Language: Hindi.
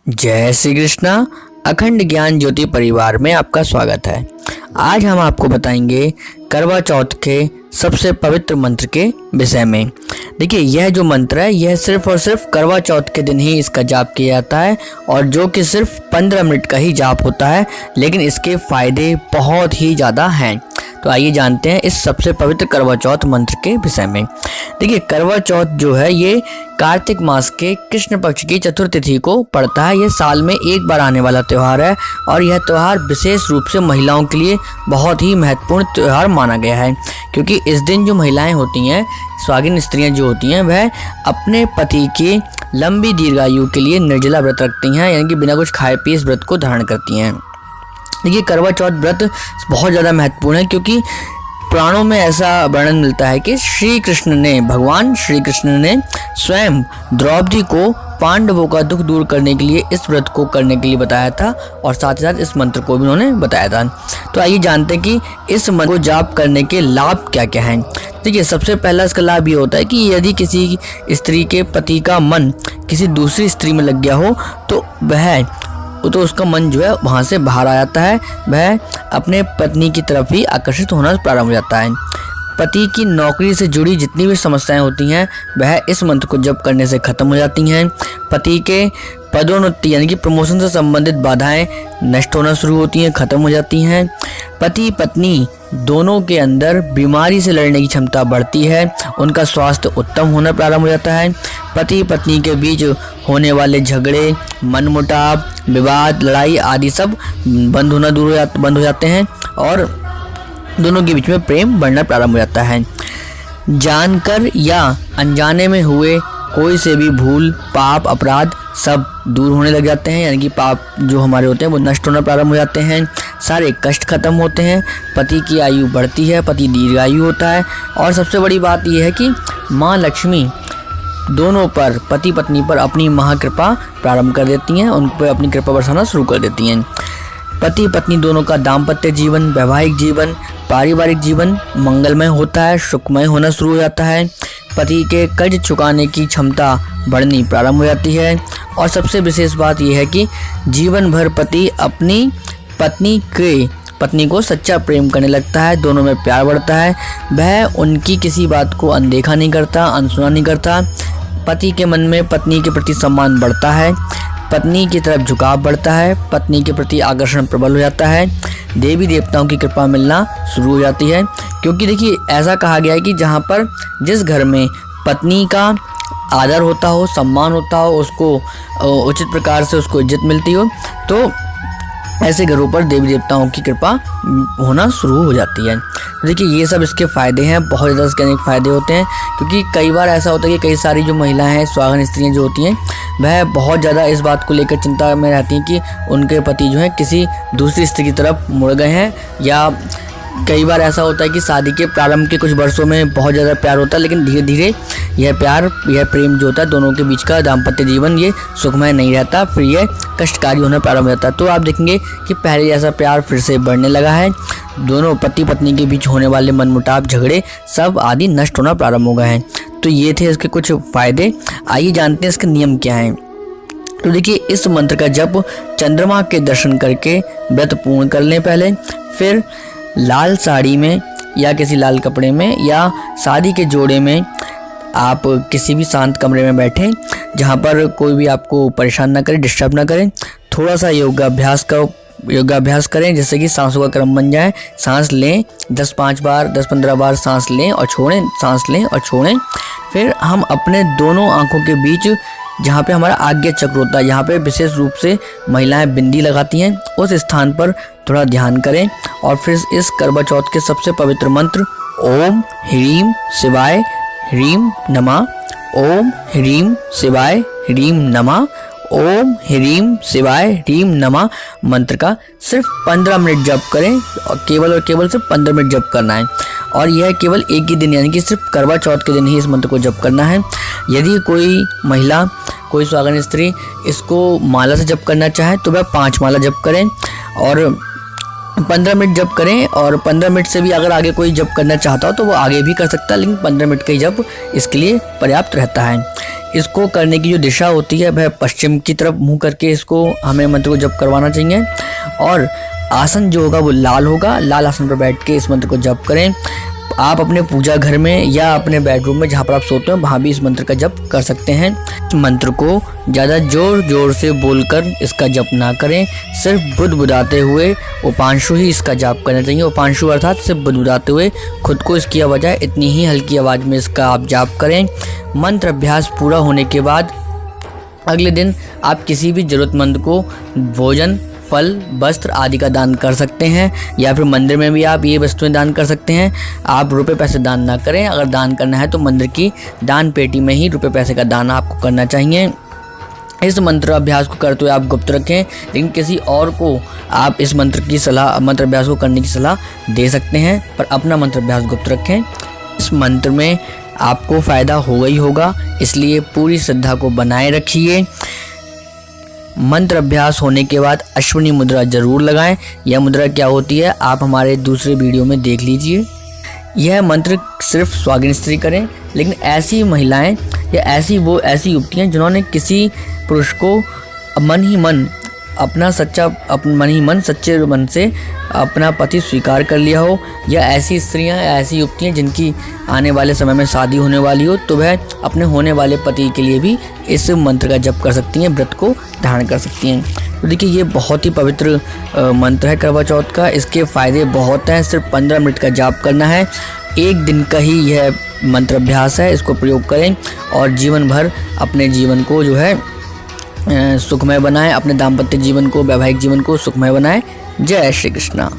जय श्री कृष्णा। अखंड ज्ञान ज्योति परिवार में आपका स्वागत है। आज हम आपको बताएंगे करवा चौथ के सबसे पवित्र मंत्र के विषय में। देखिए, यह जो मंत्र है यह सिर्फ और सिर्फ करवा चौथ के दिन ही इसका जाप किया जाता है और जो कि सिर्फ 15 मिनट का ही जाप होता है, लेकिन इसके फायदे बहुत ही ज़्यादा हैं। तो आइए जानते हैं इस सबसे पवित्र करवा चौथ मंत्र के विषय में। देखिए, करवा चौथ जो है ये कार्तिक मास के कृष्ण पक्ष की चतुर्थ तिथि को पड़ता है। यह साल में एक बार आने वाला त्यौहार है और यह त्यौहार विशेष रूप से महिलाओं के लिए बहुत ही महत्वपूर्ण त्यौहार माना गया है, क्योंकि इस दिन जो महिलाएं होती हैं, सुहागिन स्त्रियां जो होती हैं, वह अपने पति की लंबी दीर्घायु के लिए निर्जला व्रत रखती हैं, यानी कि बिना कुछ खाए पिए इस व्रत को धारण करती हैं। देखिए, करवा चौथ व्रत बहुत ज़्यादा महत्वपूर्ण है, क्योंकि पुराणों में ऐसा वर्णन मिलता है कि भगवान श्री कृष्ण ने स्वयं द्रौपदी को पांडवों का दुख दूर करने के लिए इस व्रत को करने के लिए बताया था और साथ ही साथ इस मंत्र को भी उन्होंने बताया था। तो आइए जानते हैं कि इस मंत्र को जाप करने के लाभ क्या क्या हैं। देखिए, सबसे पहला इसका लाभ ये होता है कि यदि किसी स्त्री के पति का मन किसी दूसरी स्त्री में लग गया हो तो उसका मन जो है वहाँ से बाहर आ जाता है, वह अपने पत्नी की तरफ ही आकर्षित होना प्रारंभ हो जाता है। पति की नौकरी से जुड़ी जितनी भी समस्याएं होती हैं वह इस मंत्र को जप करने से खत्म हो जाती हैं। पति के पदोन्नति यानी कि प्रमोशन से संबंधित बाधाएं नष्ट होना शुरू होती हैं, खत्म हो जाती हैं। पति पत्नी दोनों के अंदर बीमारी से लड़ने की क्षमता बढ़ती है, उनका स्वास्थ्य उत्तम होना प्रारंभ हो जाता है। पति पत्नी के बीच होने वाले झगड़े, मनमुटाव, विवाद, लड़ाई आदि सब बंद हो जाते हैं और दोनों के बीच में प्रेम बढ़ना प्रारंभ हो जाता है। जानकर या अनजाने में हुए कोई से भी भूल, पाप, अपराध सब दूर होने लग जाते हैं, यानी कि पाप जो हमारे होते हैं वो नष्ट होना प्रारंभ हो जाते हैं। सारे कष्ट खत्म होते हैं, पति की आयु बढ़ती है, पति दीर्घायु होता है और सबसे बड़ी बात यह है कि माँ लक्ष्मी दोनों पर, पति पत्नी पर अपनी महाकृपा प्रारंभ कर देती हैं, उन पर अपनी कृपा बरसाना शुरू कर देती हैं। पति पत्नी दोनों का दाम्पत्य जीवन, वैवाहिक जीवन, पारिवारिक जीवन मंगलमय होता है, सुखमय होना शुरू हो जाता है। पति के कर्ज चुकाने की क्षमता बढ़नी प्रारंभ हो जाती है और सबसे विशेष बात यह है कि जीवन भर पति अपनी पत्नी को सच्चा प्रेम करने लगता है, दोनों में प्यार बढ़ता है, वह उनकी किसी बात को अनदेखा नहीं करता, अनसुना नहीं करता। पति के मन में पत्नी के प्रति सम्मान बढ़ता है, पत्नी की तरफ झुकाव बढ़ता है, पत्नी के प्रति आकर्षण प्रबल हो जाता है, देवी देवताओं की कृपा मिलना शुरू हो जाती है। क्योंकि देखिए, ऐसा कहा गया है कि जहाँ पर जिस घर में पत्नी का आदर होता हो, सम्मान होता हो, उसको उचित प्रकार से उसको इज्जत मिलती हो, तो ऐसे घरों पर देवी देवताओं की कृपा होना शुरू हो जाती है। देखिए, ये सब इसके फ़ायदे हैं, बहुत ज़्यादा इसके अनेक फ़ायदे होते हैं। क्योंकि कई बार ऐसा होता है कि कई सारी जो महिलाएं हैं, सुहागन स्त्रियां जो होती हैं, वह बहुत ज़्यादा इस बात को लेकर चिंता में रहती हैं कि उनके पति जो हैं किसी दूसरी स्त्री की तरफ मुड़ गए हैं, या कई बार ऐसा होता है कि शादी के प्रारंभ के कुछ वर्षों में बहुत ज़्यादा प्यार होता है, लेकिन धीरे धीरे यह प्रेम जो होता है दोनों के बीच का दाम्पत्य जीवन ये सुखमय नहीं रहता, फिर यह कष्टकारी होना प्रारंभ हो जाता है। तो आप देखेंगे कि पहले जैसा प्यार फिर से बढ़ने लगा है, दोनों पति पत्नी के बीच होने वाले मनमुटाव, झगड़े सब आदि नष्ट होना प्रारंभ हो गए हैं। तो ये थे इसके कुछ फ़ायदे। आइए जानते हैं इसके नियम क्या हैं। तो देखिए, इस मंत्र का जप चंद्रमा के दर्शन करके व्रत पूर्ण कर लें पहले, फिर लाल साड़ी में या किसी लाल कपड़े में या शादी के जोड़े में आप किसी भी शांत कमरे में बैठें जहाँ पर कोई भी आपको परेशान ना करे, डिस्टर्ब ना करें। थोड़ा सा योगाभ्यास करें जिससे कि सांसों का क्रम बन जाए। सांस लें 10-15 बार सांस लें और छोड़ें, सांस लें और छोड़ें। फिर हम अपने दोनों आँखों के बीच जहाँ पे हमारा आज्ञा चक्र होता है, यहाँ पे विशेष रूप से महिलाएं बिंदी लगाती हैं, उस स्थान पर थोड़ा ध्यान करें और फिर इस करवा चौथ के सबसे पवित्र मंत्र ओम ह्रीम शिवाय ह्रीम नमः, ओम ह्रीम शिवाय ह्रीम नमः, ओम ह्रीम शिवाय ह्रीम नमः मंत्र का सिर्फ 15 मिनट जप करें और केवल सिर्फ 15 मिनट जप करना है। और यह केवल एक ही दिन यानी कि सिर्फ करवा चौथ के दिन ही इस मंत्र को जप करना है। यदि कोई महिला, कोई सुहागन स्त्री इसको माला से जप करना चाहे तो वह 5 माला जप करें और 15 मिनट जप करें, और 15 मिनट से भी अगर आगे कोई जप करना चाहता हो तो वो आगे भी कर सकता है, लेकिन 15 मिनट का ही जप इसके लिए पर्याप्त रहता है। इसको करने की जो दिशा होती है वह पश्चिम की तरफ मुंह करके इसको हमें मंत्र को जप करवाना चाहिए। और आसन जो होगा वो लाल होगा, लाल आसन पर बैठ के इस मंत्र को जप करें। आप अपने पूजा घर में या अपने बेडरूम में जहाँ पर आप सोते हो वहाँ भी इस मंत्र का जप कर सकते हैं। इस मंत्र को ज़्यादा ज़ोर ज़ोर से बोलकर इसका जप ना करें, सिर्फ बुदबुदाते हुए उपांशु ही इसका जाप करना चाहिए। उपांशु अर्थात सिर्फ बुदबुदाते हुए खुद को इसकी आवाज़ आए इतनी ही हल्की आवाज़ में इसका आप जाप करें। मंत्र अभ्यास पूरा होने के बाद अगले दिन आप किसी भी ज़रूरतमंद को भोजन, फल, वस्त्र आदि का दान कर सकते हैं, या फिर मंदिर में भी आप ये वस्तुएं दान कर सकते हैं। आप रुपए पैसे दान ना करें, अगर दान करना है तो मंदिर की दान पेटी में ही रुपए पैसे का दान आपको करना चाहिए। इस मंत्र अभ्यास को करते हुए आप गुप्त रखें, लेकिन किसी और को आप इस मंत्र अभ्यास को करने की सलाह दे सकते हैं, पर अपना मंत्र अभ्यास गुप्त रखें। इस मंत्र में आपको फ़ायदा होगा ही होगा, इसलिए पूरी श्रद्धा को बनाए रखिए। मंत्र अभ्यास होने के बाद अश्विनी मुद्रा जरूर लगाएं। यह मुद्रा क्या होती है आप हमारे दूसरे वीडियो में देख लीजिए। यह मंत्र सिर्फ सुहागिन स्त्री करें, लेकिन ऐसी महिलाएं या ऐसी युवतियां जिन्होंने किसी पुरुष को मन ही मन सच्चे मन से अपना पति स्वीकार कर लिया हो, या ऐसी स्त्रियां या ऐसी युवतियां जिनकी आने वाले समय में शादी होने वाली हो, तो वह अपने होने वाले पति के लिए भी इस मंत्र का जप कर सकती हैं, व्रत को धारण कर सकती हैं। तो देखिए ये बहुत ही पवित्र मंत्र है करवा चौथ का। इसके फ़ायदे बहुत हैं। सिर्फ 15 मिनट का जाप करना है, एक दिन का ही यह मंत्र अभ्यास है। इसको प्रयोग करें और जीवन भर अपने जीवन को जो है सुखमय बनाएं, अपने दाम्पत्य जीवन को, वैवाहिक जीवन को सुखमय बनाएं। जय श्री कृष्णा।